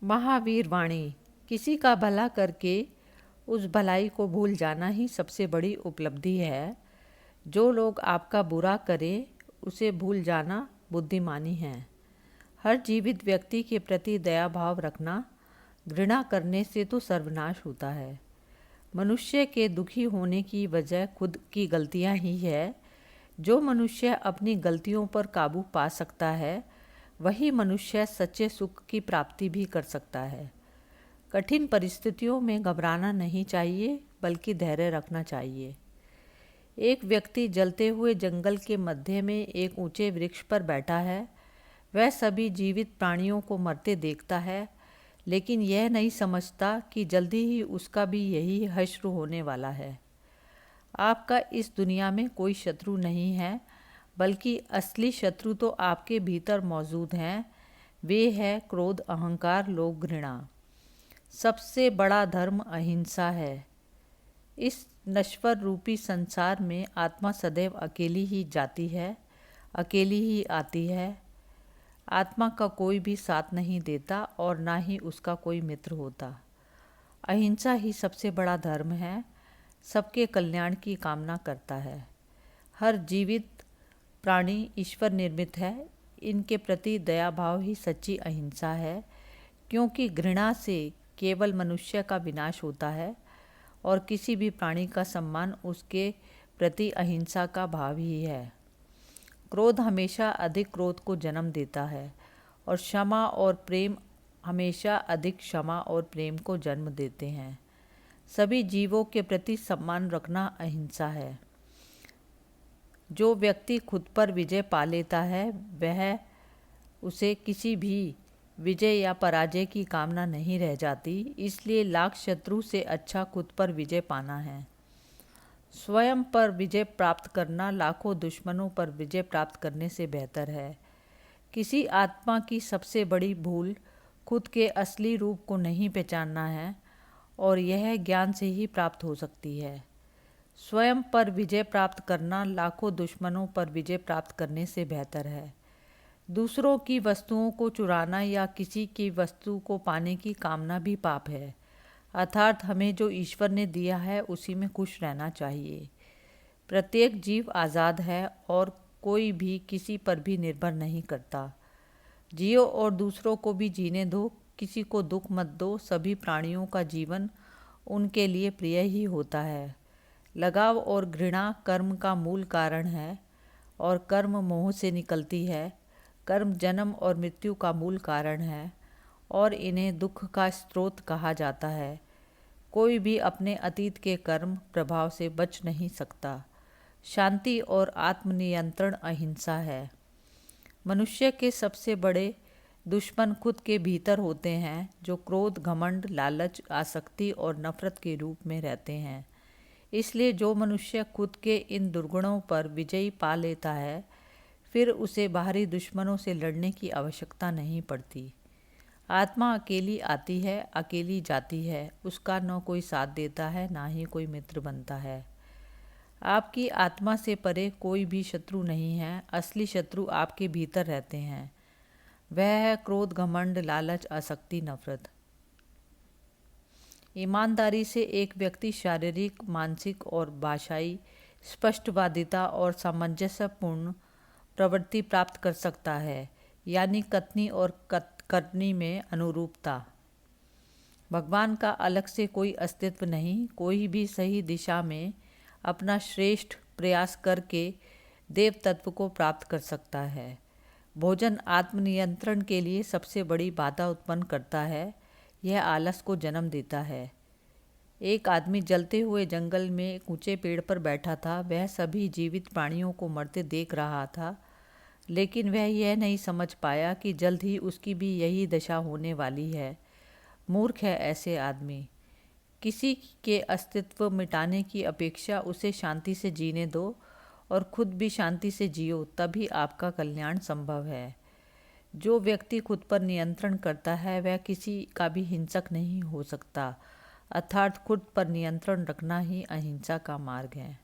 महावीर वाणी। किसी का भला करके उस भलाई को भूल जाना ही सबसे बड़ी उपलब्धि है। जो लोग आपका बुरा करें उसे भूल जाना बुद्धिमानी है। हर जीवित व्यक्ति के प्रति दया भाव रखना, घृणा करने से तो सर्वनाश होता है। मनुष्य के दुखी होने की वजह खुद की गलतियां ही है। जो मनुष्य अपनी गलतियों पर काबू पा सकता है वही मनुष्य सच्चे सुख की प्राप्ति भी कर सकता है। कठिन परिस्थितियों में घबराना नहीं चाहिए, बल्कि धैर्य रखना चाहिए। एक व्यक्ति जलते हुए जंगल के मध्य में एक ऊंचे वृक्ष पर बैठा है। वह सभी जीवित प्राणियों को मरते देखता है, लेकिन यह नहीं समझता कि जल्दी ही उसका भी यही हश्र होने वाला है। आपका इस दुनिया में कोई शत्रु नहीं है, बल्कि असली शत्रु तो आपके भीतर मौजूद हैं। वे है क्रोध, अहंकार, लोभ, घृणा। सबसे बड़ा धर्म अहिंसा है। इस नश्वर रूपी संसार में आत्मा सदैव अकेली ही जाती है, अकेली ही आती है। आत्मा का कोई भी साथ नहीं देता और ना ही उसका कोई मित्र होता। अहिंसा ही सबसे बड़ा धर्म है। सबके कल्याण की कामना करता है। हर जीवित प्राणी ईश्वर निर्मित है। इनके प्रति दया भाव ही सच्ची अहिंसा है, क्योंकि घृणा से केवल मनुष्य का विनाश होता है और किसी भी प्राणी का सम्मान उसके प्रति अहिंसा का भाव ही है। क्रोध हमेशा अधिक क्रोध को जन्म देता है और क्षमा और प्रेम हमेशा अधिक क्षमा और प्रेम को जन्म देते हैं। सभी जीवों के प्रति सम्मान रखना अहिंसा है। जो व्यक्ति खुद पर विजय पा लेता है वह उसे किसी भी विजय या पराजय की कामना नहीं रह जाती। इसलिए लाख शत्रु से अच्छा खुद पर विजय पाना है। स्वयं पर विजय प्राप्त करना लाखों दुश्मनों पर विजय प्राप्त करने से बेहतर है। किसी आत्मा की सबसे बड़ी भूल खुद के असली रूप को नहीं पहचानना है, और यह ज्ञान से ही प्राप्त हो सकती है। स्वयं पर विजय प्राप्त करना लाखों दुश्मनों पर विजय प्राप्त करने से बेहतर है। दूसरों की वस्तुओं को चुराना या किसी की वस्तु को पाने की कामना भी पाप है। अर्थात हमें जो ईश्वर ने दिया है उसी में खुश रहना चाहिए। प्रत्येक जीव आज़ाद है और कोई भी किसी पर भी निर्भर नहीं करता। जियो और दूसरों को भी जीने दो, किसी को दुख मत दो। सभी प्राणियों का जीवन उनके लिए प्रिय ही होता है। लगाव और घृणा कर्म का मूल कारण है और कर्म मोह से निकलती है। कर्म जन्म और मृत्यु का मूल कारण है और इन्हें दुख का स्रोत कहा जाता है। कोई भी अपने अतीत के कर्म प्रभाव से बच नहीं सकता। शांति और आत्मनियंत्रण अहिंसा है। मनुष्य के सबसे बड़े दुश्मन खुद के भीतर होते हैं, जो क्रोध, घमंड, लालच, आसक्ति और नफरत के रूप में रहते हैं। इसलिए जो मनुष्य खुद के इन दुर्गुणों पर विजयी पा लेता है, फिर उसे बाहरी दुश्मनों से लड़ने की आवश्यकता नहीं पड़ती। आत्मा अकेली आती है, अकेली जाती है। उसका न कोई साथ देता है, ना ही कोई मित्र बनता है। आपकी आत्मा से परे कोई भी शत्रु नहीं है। असली शत्रु आपके भीतर रहते हैं। वह है क्रोध, घमंड, लालच, आसक्ति, नफरत। ईमानदारी से एक व्यक्ति शारीरिक, मानसिक और भाषाई स्पष्टवादिता और सामंजस्यपूर्ण प्रवृत्ति प्राप्त कर सकता है, यानी कथनी और करनी में अनुरूपता। भगवान का अलग से कोई अस्तित्व नहीं। कोई भी सही दिशा में अपना श्रेष्ठ प्रयास करके देव तत्व को प्राप्त कर सकता है। भोजन आत्मनियंत्रण के लिए सबसे बड़ी बाधा उत्पन्न करता है। यह आलस को जन्म देता है। एक आदमी जलते हुए जंगल में एक ऊंचे पेड़ पर बैठा था। वह सभी जीवित प्राणियों को मरते देख रहा था, लेकिन वह यह नहीं समझ पाया कि जल्द ही उसकी भी यही दशा होने वाली है। मूर्ख है ऐसे आदमी। किसी के अस्तित्व मिटाने की अपेक्षा उसे शांति से जीने दो और खुद भी शांति से जियो, तभी आपका कल्याण संभव है। जो व्यक्ति खुद पर नियंत्रण करता है वह किसी का भी हिंसक नहीं हो सकता। अर्थात खुद पर नियंत्रण रखना ही अहिंसा का मार्ग है।